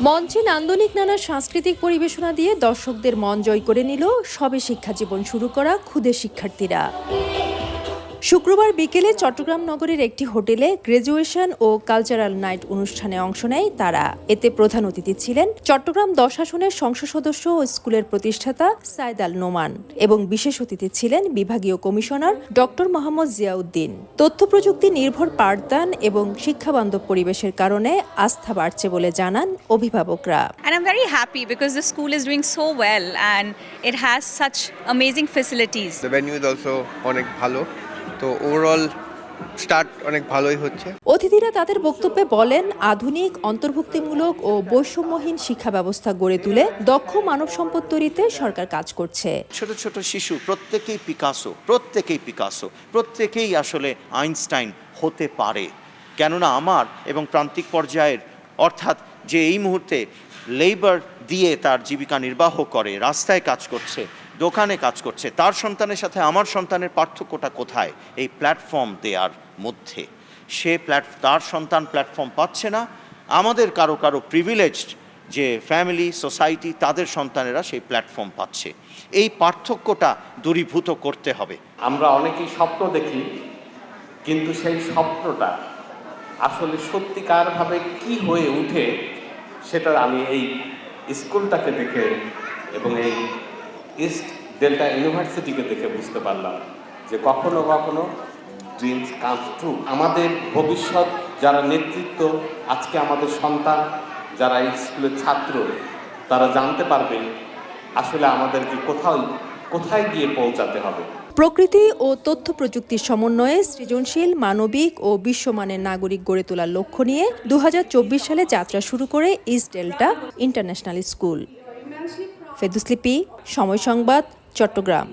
মঞ্চে নান্দনিক নানা সাংস্কৃতিক পরিবেশনা দিয়ে দর্শকদের মন জয় করে নিল সবে শিক্ষাজীবন শুরু করা ক্ষুদে শিক্ষার্থীরা। শুক্রবার বিকেলে চট্টগ্রাম নগরের একটি হোটেলে গ্র্যাজুয়েশন ও কালচারাল নাইট অনুষ্ঠানে অংশ নেয় তারা। এতে প্রধান অতিথি ছিলেন চট্টগ্রাম 10 আসনের সংসদ সদস্য ও স্কুলের প্রতিষ্ঠাতা সাইদ আল নোমান এবং বিশেষ অতিথি ছিলেন বিভাগীয় কমিশনার ডক্টর মোহাম্মদ জিয়াউদ্দিন। তথ্য প্রযুক্তি নির্ভর পাঠদান এবং শিক্ষাবান্ধব পরিবেশের কারণে আস্থা বাড়ছে বলে জানান অভিভাবকরা। And I'm very happy because the school is doing so well and it has such amazing facilities. The venue is also অনেক ভালো, তো ওভারঅল স্টার্ট অনেক ভালোই হচ্ছে। অতিথিরা তাদের বক্তব্যে বলেন, আধুনিক অন্তর্ভুক্তিমূলক ও বৈষম্যহীন শিক্ষা ব্যবস্থা গড়ে তুলে দক্ষ মানব সম্পদ তৈরিতে সরকার কাজ করছে। ছোট ছোট শিশু প্রত্যেকেই আসলে আইনস্টাইন হতে পারে। কেননা আমার এবং প্রান্তিক পর্যায়ের অর্থাৎ যে এই মুহূর্তে লেবার দিয়ে তার জীবিকা নির্বাহ করে, রাস্তায় কাজ করছে, দোকানে কাজ করছে, তার সন্তানের সাথে আমার সন্তানের পার্থক্যটা কোথায়? এই প্ল্যাটফর্ম দেওয়ার মধ্যে। তার সন্তান প্ল্যাটফর্ম পাচ্ছে না, আমাদের কারো প্রিভিলেজড যে ফ্যামিলি সোসাইটি তাদের সন্তানেরা সেই প্ল্যাটফর্ম পাচ্ছে। এই পার্থক্যটা দূরীভূত করতে হবে। আমরা অনেকেই স্বপ্ন দেখি, কিন্তু সেই স্বপ্নটা আসলে সত্যিকারভাবে কি হয়ে উঠে সেটা আমি এই স্কুলটাকে দেখে এবং এই ইস্ট ডেল্টা ইউনিভার্সিটিকে দেখে বুঝতে পারলাম যে কখনো কখনো ড্রিমস কামস ট্রু। আমাদের ভবিষ্যৎ যারা নেতৃত্ব, আজকে আমাদের সন্তান যারা এই স্কুলের ছাত্র, তারা জানতে পারবে আসলে আমাদেরকে কোথায় গিয়ে পৌঁছাতে হবে। প্রকৃতি ও তথ্য প্রযুক্তির সমন্বয়ে সৃজনশীল, মানবিক ও বিশ্বমানের নাগরিক গড়ে তোলার লক্ষ্য নিয়ে 2024 সালে যাত্রা শুরু করে east delta international school. Ferdous লিপি, সময় সংবাদ, চট্টগ্রাম।